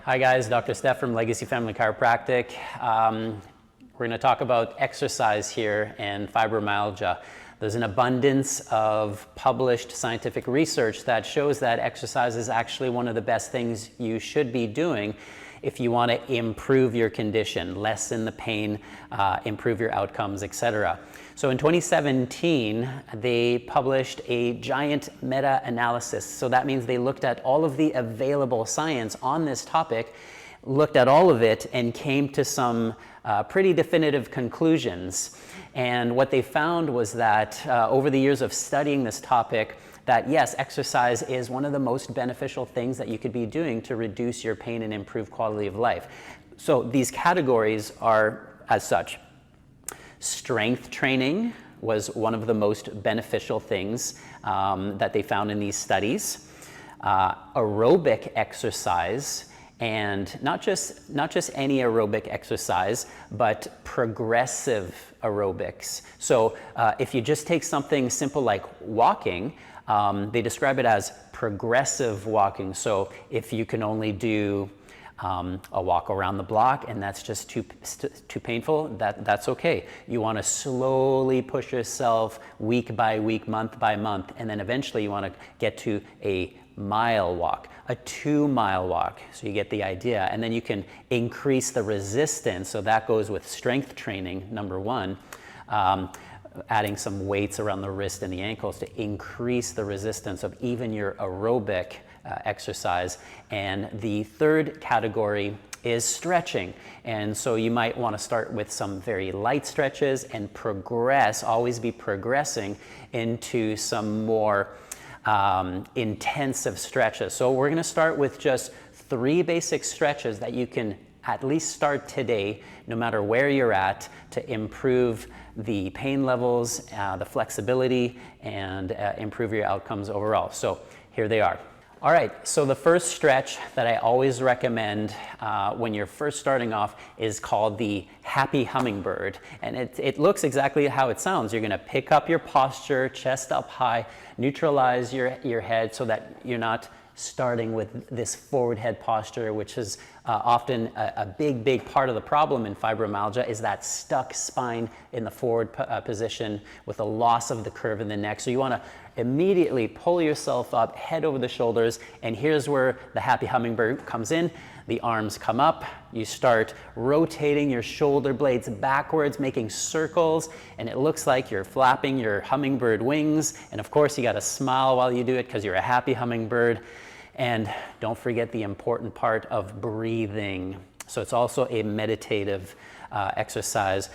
Hi guys, Dr. Steph from Legacy Family Chiropractic. We're going to talk about exercise here and fibromyalgia. There's an abundance of published scientific research that shows that exercise is actually one of the best things you should be doing if you want to improve your condition, lessen the pain, improve your outcomes, etc. So in 2017, they published a giant meta-analysis. So that means they looked at all of the available science on this topic, looked at all of it, and came to some pretty definitive conclusions. And what they found was that over the years of studying this topic, that yes, exercise is one of the most beneficial things that you could be doing to reduce your pain and improve quality of life. So these categories are as such. Strength training was one of the most beneficial things that they found in these studies. Aerobic exercise, and not just any aerobic exercise, but progressive aerobics. So if you just take something simple like walking, they describe it as progressive walking. So if you can only do a walk around the block and that's just too painful, that's okay. You want to slowly push yourself week by week, month by month, and then eventually you want to get to a mile walk, a 2-mile walk. So you get the idea, and then you can increase the resistance. So that goes with strength training, number one. Adding some weights around the wrist and the ankles to increase the resistance of even your aerobic exercise. And the third category is stretching. And so you might want to start with some very light stretches and progress, always be progressing into some more intensive stretches. So we're going to start with just 3 basic stretches that you can at least start today, no matter where you're at, to improve the pain levels, the flexibility, and improve your outcomes overall. So here they are. All right, so the first stretch that I always recommend when you're first starting off is called the happy hummingbird. And it looks exactly how it sounds. You're gonna pick up your posture, chest up high, neutralize your head so that you're not starting with this forward head posture, which is often a big part of the problem in fibromyalgia, is that stuck spine in the forward position with a loss of the curve in the neck. So you want to immediately pull yourself up, head over the shoulders, and here's where the happy hummingbird comes in. The arms come up, you start rotating your shoulder blades backwards, making circles, and it looks like you're flapping your hummingbird wings. And of course, you got to smile while you do it because you're a happy hummingbird. And don't forget the important part of breathing. So it's also a meditative exercise.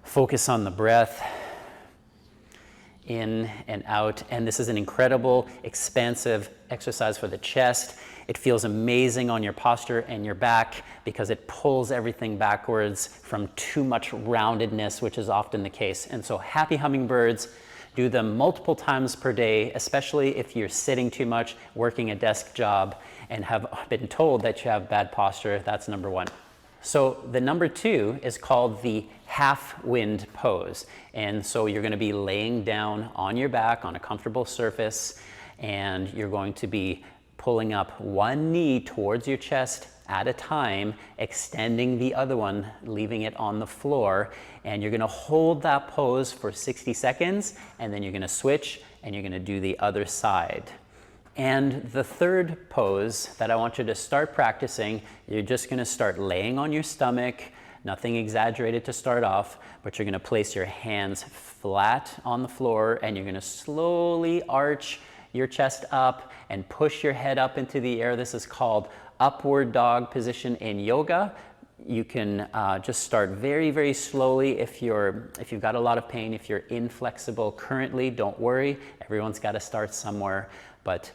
Focus on the breath, in and out. And this is an incredible, expansive exercise for the chest. It feels amazing on your posture and your back because it pulls everything backwards from too much roundedness, which is often the case. And so happy hummingbirds, do them multiple times per day, especially if you're sitting too much, working a desk job, and have been told that you have bad posture. That's number one. So the number 2 is called the half wind pose. And so you're going to be laying down on your back on a comfortable surface, and you're going to be pulling up one knee towards your chest at a time, extending the other one, leaving it on the floor. And you're going to hold that pose for 60 seconds, and then you're going to switch and you're going to do the other side. And the third pose that I want you to start practicing, you're just going to start laying on your stomach, nothing exaggerated to start off, but you're going to place your hands flat on the floor, and you're going to slowly arch your chest up and push your head up into the air. This is called upward dog position in yoga. You can just start very slowly if you've got a lot of pain. If you're inflexible currently, don't worry. Everyone's got to start somewhere, but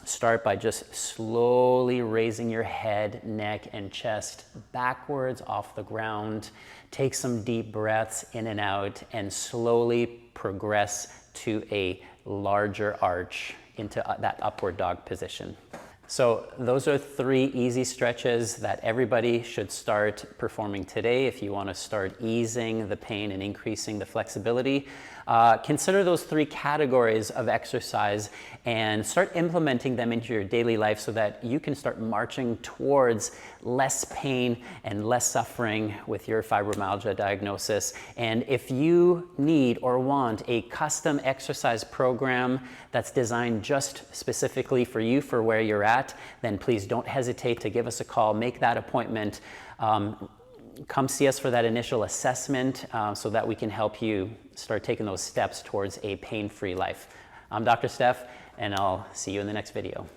start by just slowly raising your head, neck, and chest backwards off the ground. Take some deep breaths in and out, and slowly progress to a larger arch into that upward dog position. So those are 3 easy stretches that everybody should start performing today if you want to start easing the pain and increasing the flexibility. consider those 3 categories of exercise and start implementing them into your daily life so that you can start marching towards less pain and less suffering with your fibromyalgia diagnosis. And if you need or want a custom exercise program that's designed just specifically for you, for where you're at, then please don't hesitate to give us a call, make that appointment. Come see us for that initial assessment so that we can help you start taking those steps towards a pain-free life. I'm Dr. Steph, and I'll see you in the next video.